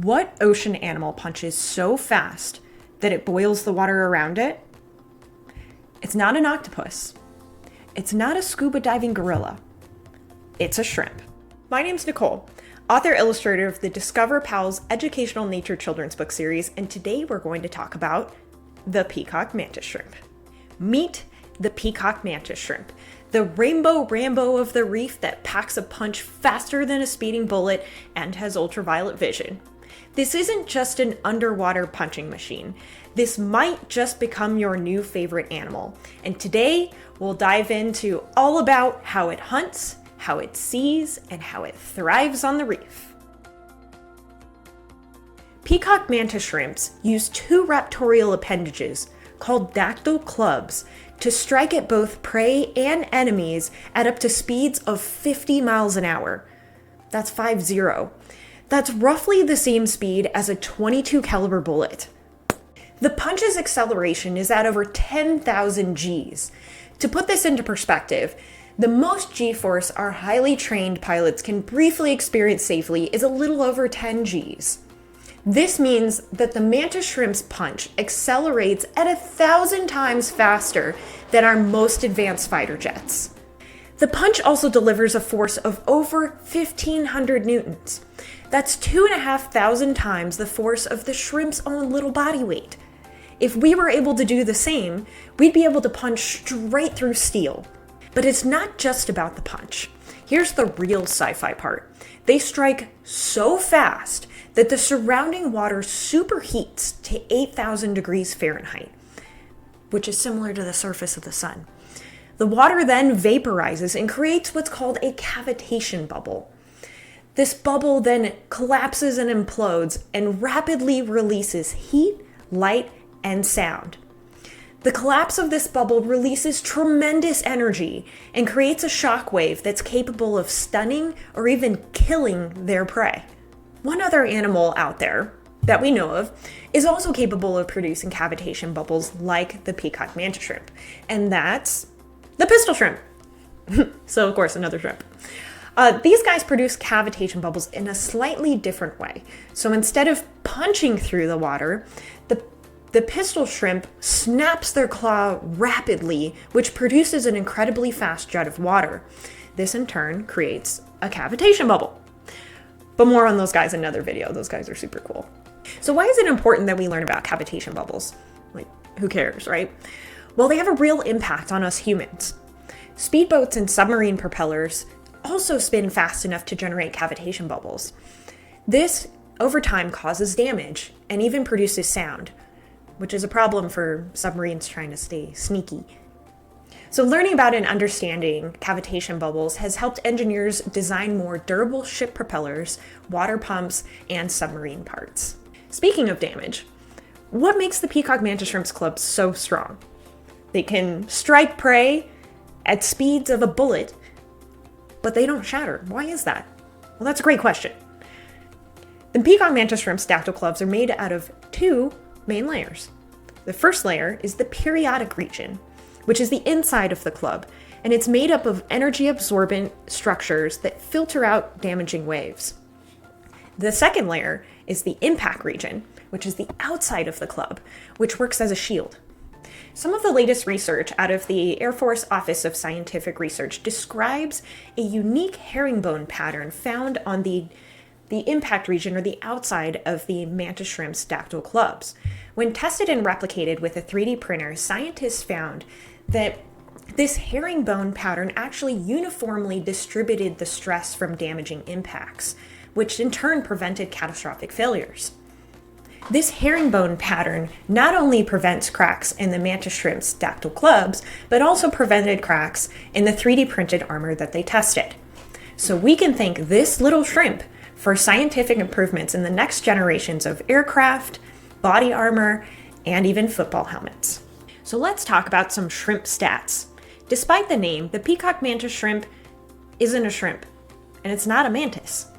What ocean animal punches so fast that it boils the water around it? It's not an octopus. It's not a scuba diving gorilla. It's a shrimp. My name's Nicole, author-illustrator of the Discover Pals educational nature children's book series, and today we're going to talk about the Peacock Mantis Shrimp. Meet the Peacock Mantis Shrimp, the rainbow Rambo of the reef that packs a punch faster than a speeding bullet and has ultraviolet vision. This isn't just an underwater punching machine. This might just become your new favorite animal. And today, we'll dive into all about how it hunts, how it sees, and how it thrives on the reef. Peacock mantis shrimps use two raptorial appendages called dactyl clubs to strike at both prey and enemies at up to speeds of 50 miles an hour. That's 50. That's roughly the same speed as a .22 caliber bullet. The punch's acceleration is at over 10,000 Gs. To put this into perspective, the most G-force our highly trained pilots can briefly experience safely is a little over 10 Gs. This means that the mantis shrimp's punch accelerates at 1,000 times faster than our most advanced fighter jets. The punch also delivers a force of over 1,500 newtons. That's 2,500 times the force of the shrimp's own little body weight. If we were able to do the same, we'd be able to punch straight through steel. But it's not just about the punch. Here's the real sci-fi part. They strike so fast that the surrounding water superheats to 8,000 degrees Fahrenheit, which is similar to the surface of the sun. The water then vaporizes and creates what's called a cavitation bubble. This bubble then collapses and implodes and rapidly releases heat, light, and sound. The collapse of this bubble releases tremendous energy and creates a shock wave that's capable of stunning or even killing their prey. One other animal out there that we know of is also capable of producing cavitation bubbles like the peacock mantis shrimp, and that's the pistol shrimp. So, of course, another shrimp. These guys produce cavitation bubbles in a slightly different way. So instead of punching through the water, the pistol shrimp snaps their claw rapidly, which produces an incredibly fast jet of water. This in turn creates a cavitation bubble. But more on those guys in another video. Those guys are super cool. So why is it important that we learn about cavitation bubbles? Like, who cares, right? Well, they have a real impact on us humans. Speedboats and submarine propellers also spin fast enough to generate cavitation bubbles. This, over time, causes damage and even produces sound, which is a problem for submarines trying to stay sneaky. So learning about and understanding cavitation bubbles has helped engineers design more durable ship propellers, water pumps, and submarine parts. Speaking of damage, what makes the Peacock Mantis Shrimp's club so strong? They can strike prey at speeds of a bullet, but they don't shatter. Why is that? Well, that's a great question. The Peacock Mantis Shrimp's dactyl clubs are made out of two main layers. The first layer is the periodic region, which is the inside of the club, and it's made up of energy-absorbent structures that filter out damaging waves. The second layer is the impact region, which is the outside of the club, which works as a shield. Some of the latest research out of the Air Force Office of Scientific Research describes a unique herringbone pattern found on the impact region or the outside of the mantis shrimp's dactyl clubs. When tested and replicated with a 3D printer, scientists found that this herringbone pattern actually uniformly distributed the stress from damaging impacts, which in turn prevented catastrophic failures. This herringbone pattern not only prevents cracks in the mantis shrimp's dactyl clubs, but also prevented cracks in the 3D printed armor that they tested. So we can thank this little shrimp for scientific improvements in the next generations of aircraft, body armor, and even football helmets. So let's talk about some shrimp stats. Despite the name, the peacock mantis shrimp isn't a shrimp, and it's not a mantis.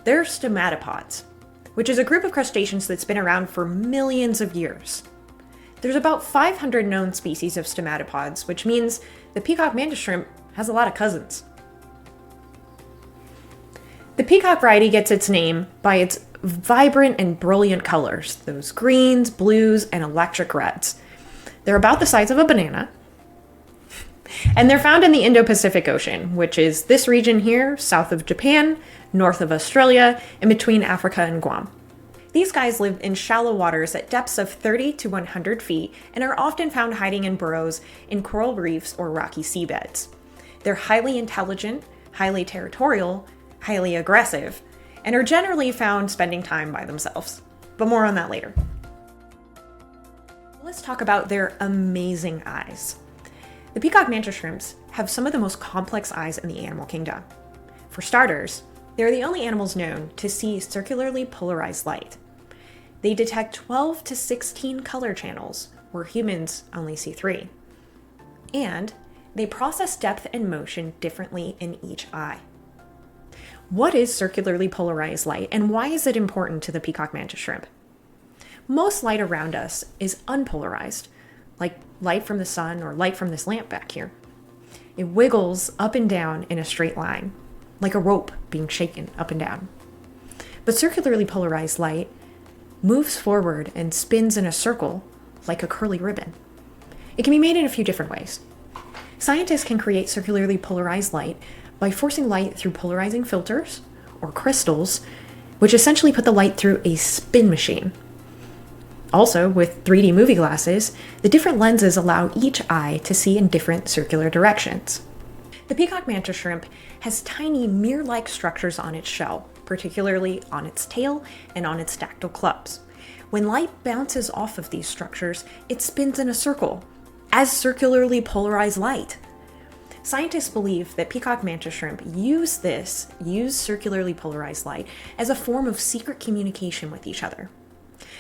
They're stomatopods, which is a group of crustaceans that's been around for millions of years. There's about 500 known species of stomatopods, which means the peacock mantis shrimp has a lot of cousins. The peacock variety gets its name by its vibrant and brilliant colors, those greens, blues, and electric reds. They're about the size of a banana, and they're found in the Indo-Pacific Ocean, which is this region here, south of Japan, north of Australia, and between Africa and Guam. These guys live in shallow waters at depths of 30 to 100 feet and are often found hiding in burrows in coral reefs or rocky seabeds. They're highly intelligent, highly territorial, highly aggressive, and are generally found spending time by themselves. But more on that later. Let's talk about their amazing eyes. The peacock mantis shrimps have some of the most complex eyes in the animal kingdom. For starters, they're the only animals known to see circularly polarized light. They detect 12 to 16 color channels, where humans only see 3. And they process depth and motion differently in each eye. What is circularly polarized light, and why is it important to the peacock mantis shrimp? Most light around us is unpolarized, like light from the sun or light from this lamp back here. It wiggles up and down in a straight line, like a rope being shaken up and down. But circularly polarized light moves forward and spins in a circle like a curly ribbon. It can be made in a few different ways. Scientists can create circularly polarized light by forcing light through polarizing filters or crystals, which essentially put the light through a spin machine. Also, with 3D movie glasses, the different lenses allow each eye to see in different circular directions. The peacock mantis shrimp has tiny mirror-like structures on its shell, particularly on its tail and on its dactyl clubs. When light bounces off of these structures, it spins in a circle, as circularly polarized light. Scientists believe that peacock mantis shrimp use circularly polarized light as a form of secret communication with each other.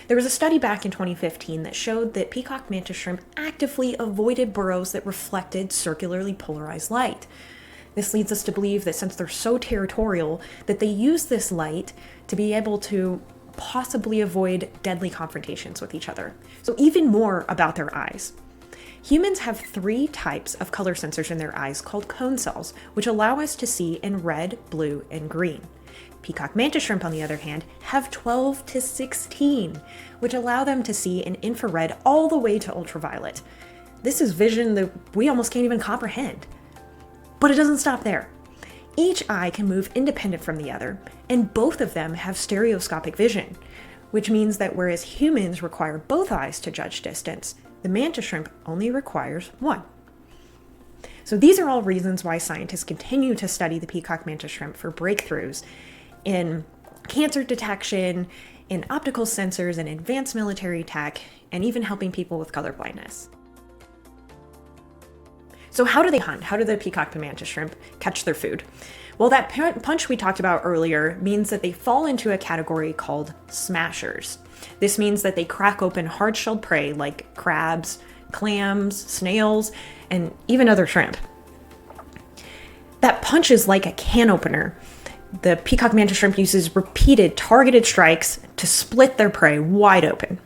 There was a study back in 2015 that showed that peacock mantis shrimp actively avoided burrows that reflected circularly polarized light. This leads us to believe that since they're so territorial, that they use this light to be able to possibly avoid deadly confrontations with each other. So even more about their eyes. Humans have 3 types of color sensors in their eyes called cone cells, which allow us to see in red, blue, and green. Peacock mantis shrimp, on the other hand, have 12 to 16, which allow them to see in infrared all the way to ultraviolet. This is vision that we almost can't even comprehend. But it doesn't stop there. Each eye can move independent from the other, and both of them have stereoscopic vision, which means that whereas humans require both eyes to judge distance, the mantis shrimp only requires one. So these are all reasons why scientists continue to study the peacock mantis shrimp for breakthroughs in cancer detection, in optical sensors, and advanced military tech, and even helping people with color blindness. So how do they hunt? How do the peacock mantis shrimp catch their food? Well, that punch we talked about earlier means that they fall into a category called smashers. This means that they crack open hard-shelled prey like crabs, clams, snails, and even other shrimp. That punch is like a can opener. The peacock mantis shrimp uses repeated targeted strikes to split their prey wide open.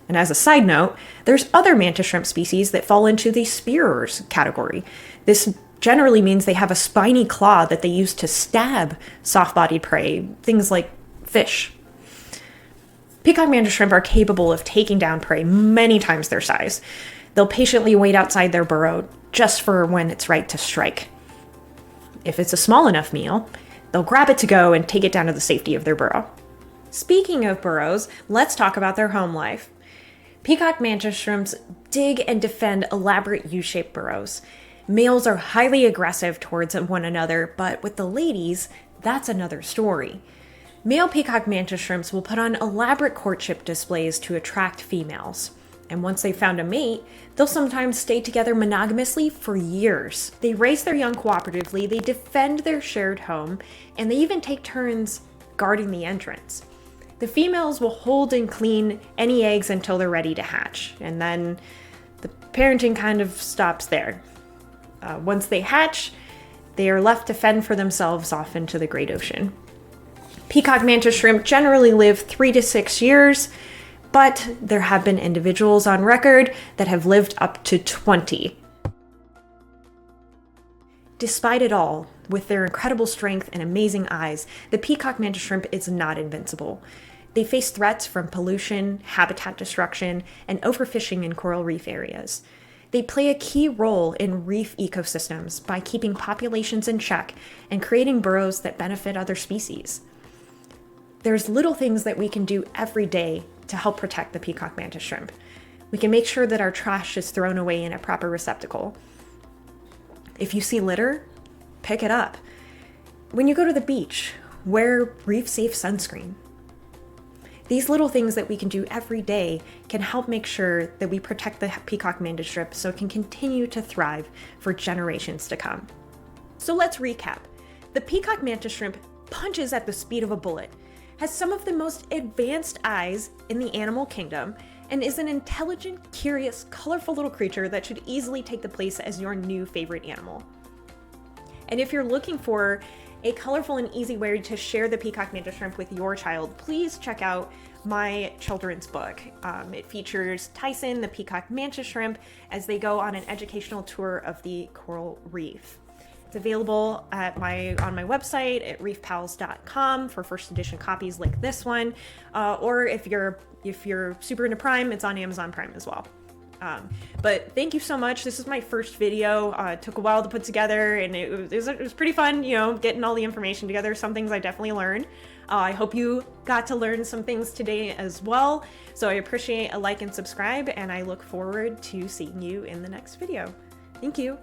And as a side note, there's other mantis shrimp species that fall into the spearers category. This generally means they have a spiny claw that they use to stab soft-bodied prey, things like fish. Peacock mantis shrimp are capable of taking down prey many times their size. They'll patiently wait outside their burrow just for when it's right to strike. If it's a small enough meal, they'll grab it to go and take it down to the safety of their burrow. Speaking of burrows, let's talk about their home life. Peacock mantis shrimps dig and defend elaborate U-shaped burrows. Males are highly aggressive towards one another, but with the ladies, that's another story. Male peacock mantis shrimps will put on elaborate courtship displays to attract females. And once they've found a mate, they'll sometimes stay together monogamously for years. They raise their young cooperatively, they defend their shared home, and they even take turns guarding the entrance. The females will hold and clean any eggs until they're ready to hatch, and then the parenting kind of stops there. Once they hatch, they are left to fend for themselves off into the great ocean. Peacock mantis shrimp generally live 3 to 6 years, but there have been individuals on record that have lived up to 20. Despite it all, With their incredible strength and amazing eyes, the peacock mantis shrimp is not invincible. They face threats from pollution, habitat destruction, and overfishing in coral reef areas. They play a key role in reef ecosystems by keeping populations in check and creating burrows that benefit other species. There's little things that we can do every day to help protect the peacock mantis shrimp. We can make sure that our trash is thrown away in a proper receptacle. If you see litter, pick it up. When you go to the beach, wear reef-safe sunscreen. These little things that we can do every day can help make sure that we protect the peacock mantis shrimp so it can continue to thrive for generations to come. So let's recap. The peacock mantis shrimp punches at the speed of a bullet, has some of the most advanced eyes in the animal kingdom, and is an intelligent, curious, colorful little creature that should easily take the place as your new favorite animal. And if you're looking for a colorful and easy way to share the peacock mantis shrimp with your child, please check out my children's book. It features Tyson, the peacock mantis shrimp, as they go on an educational tour of the coral reef. It's available on my website at reefpals.com for first edition copies like this one, or if you're super into Prime, it's on Amazon Prime as well. But thank you so much. This is my first video. It took a while to put together, and it was pretty fun, getting all the information together. Some things I definitely learned. I hope you got to learn some things today as well. So I appreciate a like and subscribe, and I look forward to seeing you in the next video. Thank you.